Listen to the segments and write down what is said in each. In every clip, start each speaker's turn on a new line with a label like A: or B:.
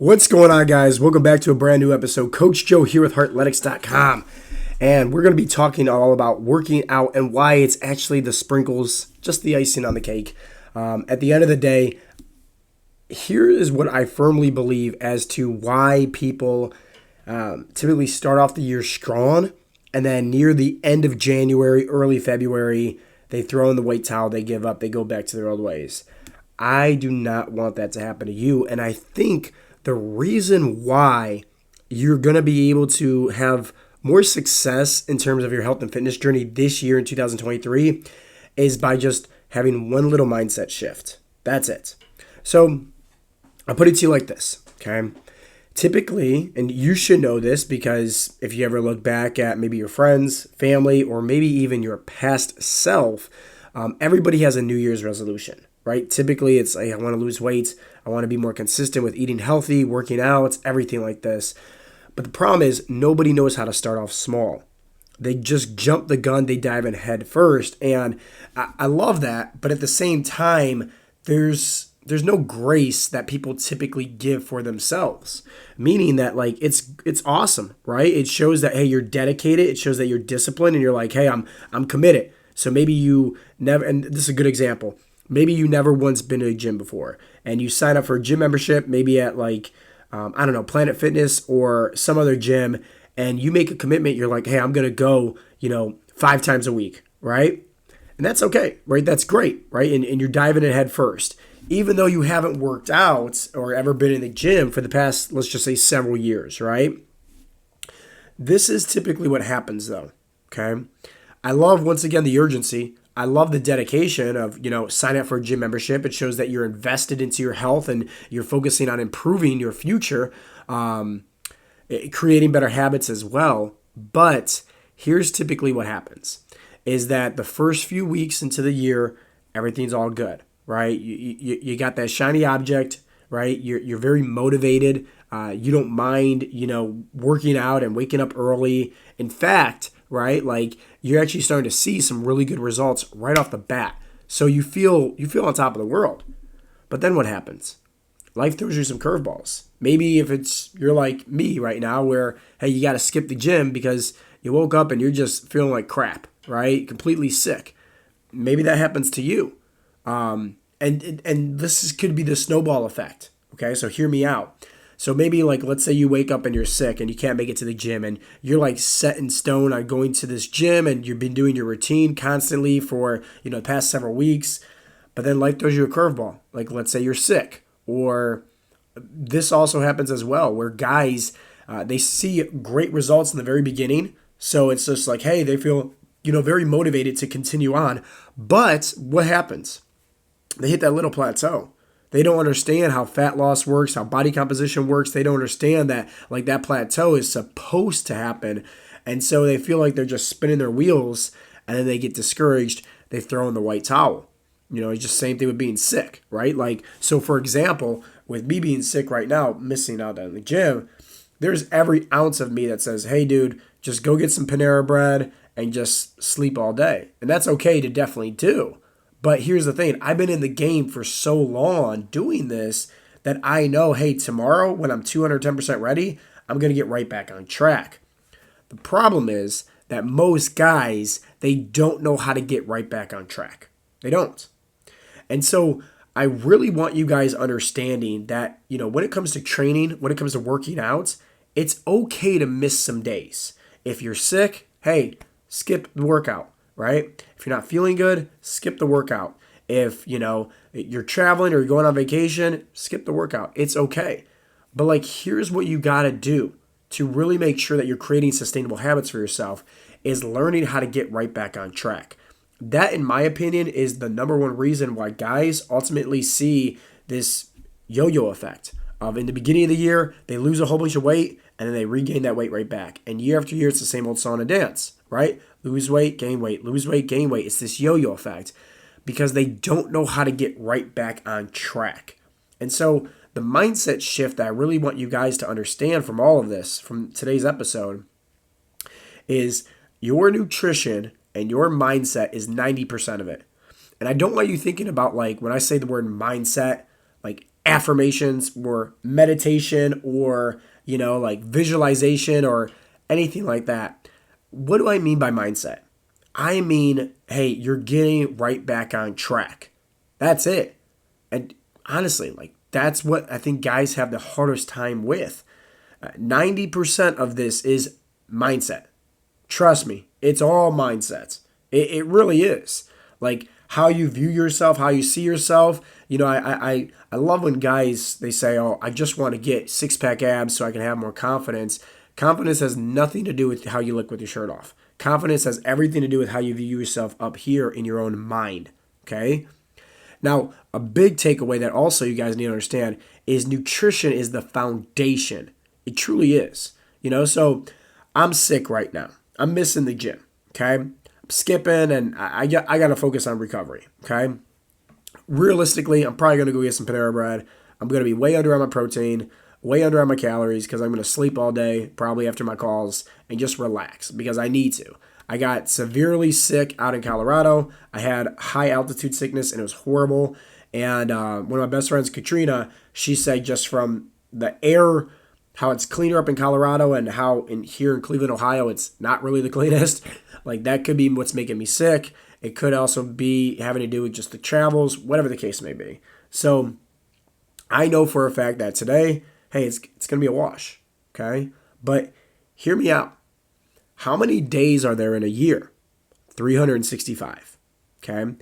A: What's going on, guys? Welcome back to a brand new episode. Coach Joe here with Heartletics.com. And we're going to be talking all about working out and why it's actually the sprinkles, just the icing on the cake. At the end of the day, here is what I firmly believe as to why people typically start off the year strong, and then near the end of January, early February, they throw in the white towel, they give up, they go back to their old ways. I do not want that to happen to you, and I think the reason why you're going to be able to have more success in terms of your health and fitness journey this year in 2023 is by just having one little mindset shift. That's it. So I'll put it to you like this, okay? Typically, and you should know this because if you ever look back at maybe your friends, family, or maybe even your past self, everybody has a New Year's resolution, right? Typically, it's like, I want to lose weight. I want to be more consistent with eating healthy, working out, everything like this. But the problem is nobody knows how to start off small. They just jump the gun, they dive in head first. And I love that. But at the same time, there's no grace that people typically give for themselves. Meaning that like it's awesome, right? It shows that, hey, you're dedicated. It shows that you're disciplined and you're like, hey, I'm committed. So maybe you never, and this is a good example. Maybe you never once been to a gym before and you sign up for a gym membership, maybe at like, Planet Fitness or some other gym, and you make a commitment. You're like, hey, I'm going to go, 5 times a week, right? And that's okay, right? That's great, right? And you're diving in head first, even though you haven't worked out or ever been in the gym for the past, let's just say several years, right? This is typically what happens though, okay? I love, once again, the urgency. I love the dedication of, sign up for a gym membership. It shows that you're invested into your health and you're focusing on improving your future, creating better habits as well. But here's typically what happens is that the first few weeks into the year, everything's all good, right? You got that shiny object, right? You're very motivated. You don't mind, working out and waking up early. In fact, right, like you're actually starting to see some really good results right off the bat. So you feel on top of the world. But then what happens? Life throws you some curveballs. Maybe if you're like me right now where, hey, you got to skip the gym because you woke up and you're just feeling like crap, right? Completely sick. Maybe that happens to you. And this could be the snowball effect. Okay, so hear me out. So maybe like, let's say you wake up and you're sick and you can't make it to the gym and you're like set in stone on going to this gym and you've been doing your routine constantly for, the past several weeks, but then life throws you a curveball. Like, let's say you're sick, or this also happens as well where guys, they see great results in the very beginning. So it's just like, hey, they feel, very motivated to continue on. But what happens? They hit that little plateau. They don't understand how fat loss works, how body composition works. They don't understand that like that plateau is supposed to happen. And so they feel like they're just spinning their wheels and then they get discouraged. They throw in the white towel. It's just the same thing with being sick, right? Like, so for example, with me being sick right now, missing out on the gym, there's every ounce of me that says, hey, dude, just go get some Panera bread and just sleep all day. And that's okay to definitely do. But here's the thing. I've been in the game for so long doing this that I know, hey, tomorrow when I'm 210% ready, I'm going to get right back on track. The problem is that most guys, they don't know how to get right back on track. They don't. And so I really want you guys understanding that, when it comes to training, when it comes to working out, it's okay to miss some days. If you're sick, hey, skip the workout. Right? If you're not feeling good, skip the workout. If, you're traveling or you're going on vacation, skip the workout. It's okay. But like, here's what you got to do to really make sure that you're creating sustainable habits for yourself is learning how to get right back on track. That, in my opinion, is the number one reason why guys ultimately see this yo-yo effect of in the beginning of the year, they lose a whole bunch of weight and then they regain that weight right back. And year after year, it's the same old song and dance, right? Lose weight, gain weight, lose weight, gain weight. It's this yo-yo effect because they don't know how to get right back on track. And so the mindset shift that I really want you guys to understand from all of this, from today's episode, is your nutrition and your mindset is 90% of it. And I don't want you thinking about, like, when I say the word mindset, like affirmations or meditation or, like visualization or anything like that. What do I mean by mindset? I mean, hey, you're getting right back on track. That's it. And honestly, like that's what I think guys have the hardest time with. 90% of this is mindset. Trust me, it's all mindsets. It really is. Like how you view yourself, how you see yourself. I love when guys, they say, oh, I just want to get six-pack abs so I can have more confidence. Confidence has nothing to do with how you look with your shirt off. Confidence has everything to do with how you view yourself up here in your own mind. Okay? Now, a big takeaway that also you guys need to understand is nutrition is the foundation. It truly is. So I'm sick right now. I'm missing the gym. Okay? I'm skipping and I got to focus on recovery. Okay? Realistically, I'm probably going to go get some Panera Bread. I'm going to be way under on my protein, way under on my calories because I'm going to sleep all day, probably after my calls, and just relax because I need to. I got severely sick out in Colorado. I had high altitude sickness and it was horrible. And one of my best friends, Katrina, she said just from the air, how it's cleaner up in Colorado and how here in Cleveland, Ohio, it's not really the cleanest. Like that could be what's making me sick. It could also be having to do with just the travels, whatever the case may be. So I know for a fact that today, hey, it's going to be a wash, okay? But hear me out. How many days are there in a year? 365, okay?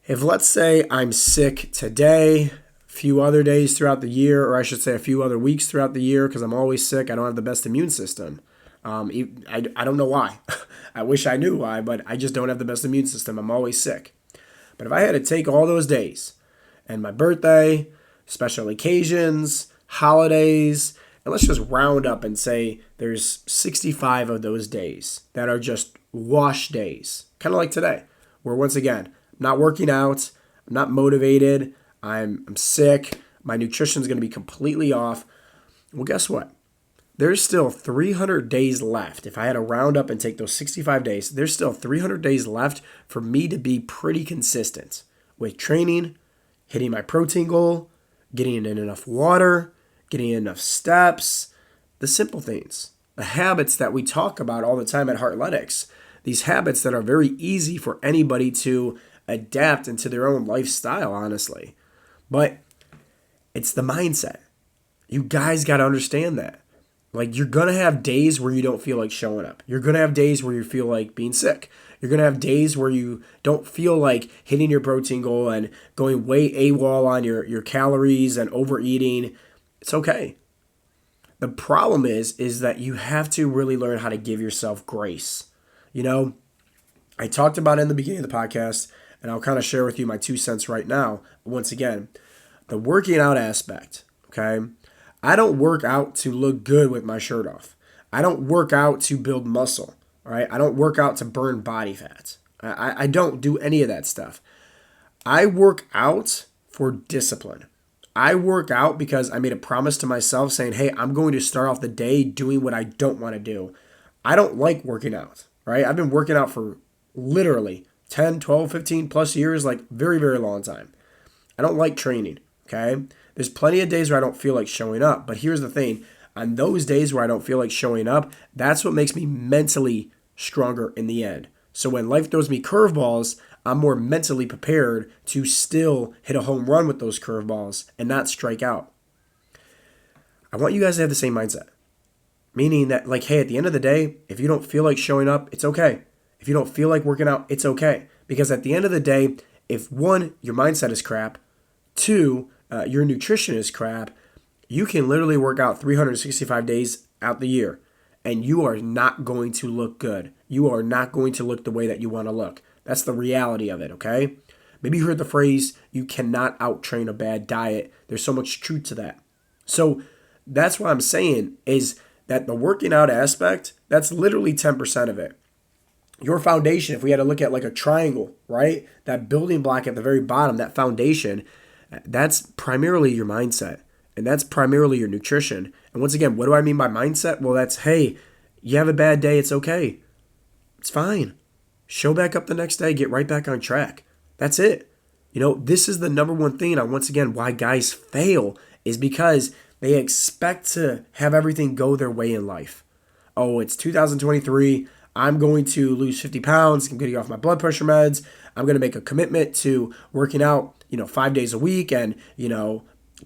A: If let's say I'm sick today, a few other days throughout the year, or I should say a few other weeks throughout the year because I'm always sick, I don't have the best immune system. I don't know why. I wish I knew why, but I just don't have the best immune system. I'm always sick. But if I had to take all those days and my birthday, special occasions, holidays, and let's just round up and say there's 65 of those days that are just wash days, kind of like today, where once again, I'm not working out, I'm not motivated, I'm sick, my nutrition's going to be completely off. Well, guess what? There's still 300 days left. If I had to round up and take those 65 days, there's still 300 days left for me to be pretty consistent with training, hitting my protein goal, getting in enough water, getting enough steps, the simple things, the habits that we talk about all the time at Heartletics, these habits that are very easy for anybody to adapt into their own lifestyle, honestly. But it's the mindset. You guys got to understand that. Like, you're going to have days where you don't feel like showing up. You're going to have days where you feel like being sick. You're going to have days where you don't feel like hitting your protein goal and going way AWOL on your calories and overeating. It's okay. The problem is that you have to really learn how to give yourself grace. I talked about it in the beginning of the podcast, and I'll kind of share with you my 2 cents right now. Once again, the working out aspect, okay? I don't work out to look good with my shirt off. I don't work out to build muscle, all right? I don't work out to burn body fat. I don't do any of that stuff. I work out for discipline. I work out because I made a promise to myself saying, hey, I'm going to start off the day doing what I don't want to do. I don't like working out, right? I've been working out for literally 10, 12, 15 plus years, like very, very long time. I don't like training, okay? There's plenty of days where I don't feel like showing up, but here's the thing. On those days where I don't feel like showing up, that's what makes me mentally stronger in the end. So when life throws me curveballs, I'm more mentally prepared to still hit a home run with those curveballs and not strike out. I want you guys to have the same mindset. Meaning that, like, hey, at the end of the day, if you don't feel like showing up, it's okay. If you don't feel like working out, it's okay. Because at the end of the day, if one, your mindset is crap, two, your nutrition is crap, you can literally work out 365 days out the year and you are not going to look good. You are not going to look the way that you want to look. That's the reality of it, okay? Maybe you heard the phrase, you cannot out-train a bad diet. There's so much truth to that. So that's what I'm saying is that the working out aspect, that's literally 10% of it. Your foundation, if we had to look at like a triangle, right? That building block at the very bottom, that foundation, that's primarily your mindset. And that's primarily your nutrition. And once again, what do I mean by mindset? Well, that's, hey, you have a bad day, it's okay. It's fine. Show back up the next day, get right back on track. That's it. This is the number one thing. And once again, why guys fail is because they expect to have everything go their way in life. Oh, it's 2023. I'm going to lose 50 pounds. I'm going to get off my blood pressure meds. I'm going to make a commitment to working out, 5 days a week and,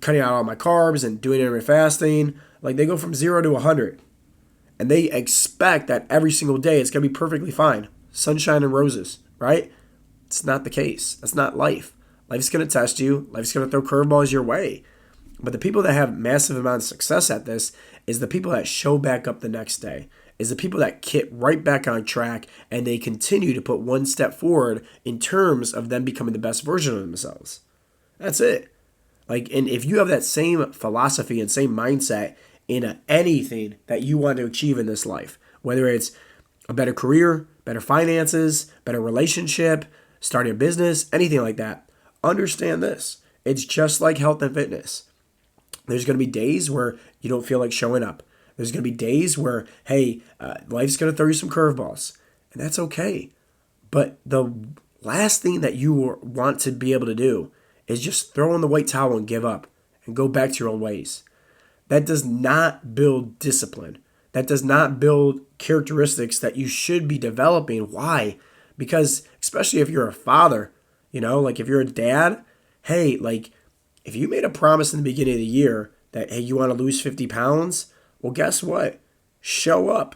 A: cutting out all my carbs and doing intermittent fasting. Like they go from 0 to 100. And they expect that every single day it's going to be perfectly fine. Sunshine and roses, right? It's not the case. That's not life. Life's going to test you. Life's going to throw curveballs your way. But the people that have massive amounts of success at this is the people that show back up the next day, is the people that get right back on track and they continue to put one step forward in terms of them becoming the best version of themselves. That's it. And if you have that same philosophy and same mindset in anything that you want to achieve in this life, whether it's a better career, better finances, better relationship, starting a business, anything like that, understand this. It's just like health and fitness. There's going to be days where you don't feel like showing up. There's going to be days where, hey, life's going to throw you some curveballs. And that's okay. But the last thing that you want to be able to do is just throw in the white towel and give up and go back to your old ways. That does not build discipline. That does not build characteristics that you should be developing. Why? Because especially if you're a father, if you're a dad, hey, if you made a promise in the beginning of the year that, hey, you want to lose 50 pounds, well, guess what? Show up.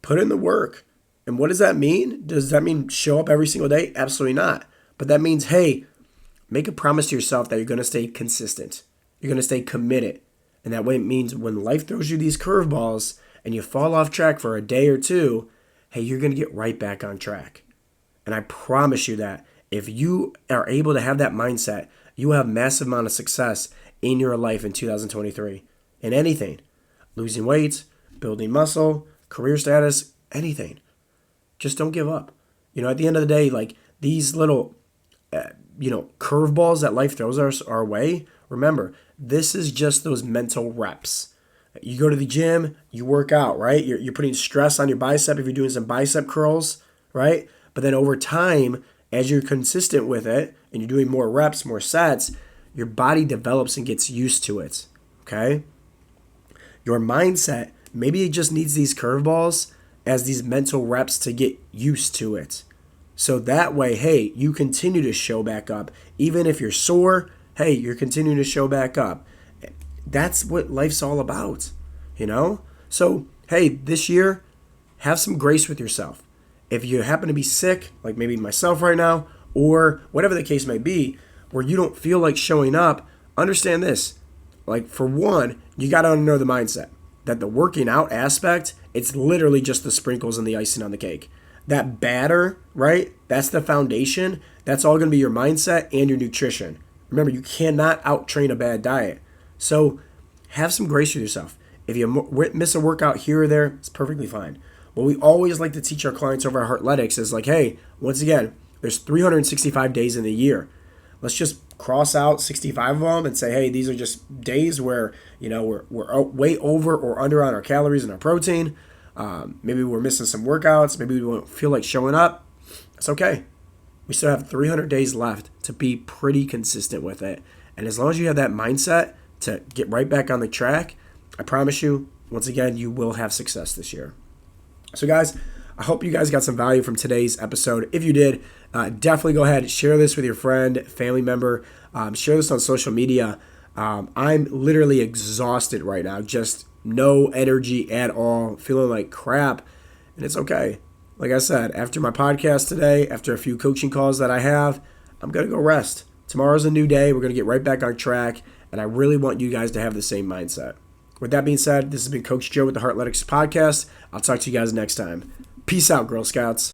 A: Put in the work. And what does that mean? Does that mean show up every single day? Absolutely not. But that means, hey, make a promise to yourself that you're going to stay consistent. You're going to stay committed. And that way it means when life throws you these curveballs and you fall off track for a day or two, hey, you're going to get right back on track. And I promise you that if you are able to have that mindset, you will have massive amount of success in your life in 2023. In anything. Losing weight, building muscle, career status, anything. Just don't give up. At the end of the day, these little, curveballs that life throws our way, remember, this is just those mental reps. You go to the gym, you work out, right? You're putting stress on your bicep if you're doing some bicep curls, right? But then over time, as you're consistent with it and you're doing more reps, more sets, your body develops and gets used to it, okay? Your mindset, maybe it just needs these curveballs as these mental reps to get used to it. So that way, hey, you continue to show back up. Even if you're sore, hey, you're continuing to show back up. That's what life's all about, So, hey, this year, have some grace with yourself. If you happen to be sick, like maybe myself right now, or whatever the case may be, where you don't feel like showing up, understand this. For one, you got to know the mindset that the working out aspect, it's literally just the sprinkles and the icing on the cake. That batter, right? That's the foundation. That's all going to be your mindset and your nutrition. Remember, you cannot out-train a bad diet. So have some grace with yourself. If you miss a workout here or there, it's perfectly fine. What we always like to teach our clients over at Heartletics is hey, once again, there's 365 days in the year. Let's just cross out 65 of them and say, hey, these are just days where, we're way over or under on our calories and our protein. Maybe we're missing some workouts. Maybe we don't feel like showing up. It's okay. We still have 300 days left to be pretty consistent with it. And as long as you have that mindset to get right back on the track, I promise you, once again, you will have success this year. So guys, I hope you guys got some value from today's episode. If you did, definitely go ahead and share this with your friend, family member. Share this on social media. I'm literally exhausted right now. Just no energy at all. Feeling like crap. And it's okay. Like I said, after my podcast today, after a few coaching calls that I have, I'm going to go rest. Tomorrow's a new day. We're going to get right back on track. And I really want you guys to have the same mindset. With that being said, this has been Coach Joe with the Heartletics podcast. I'll talk to you guys next time. Peace out, Girl Scouts.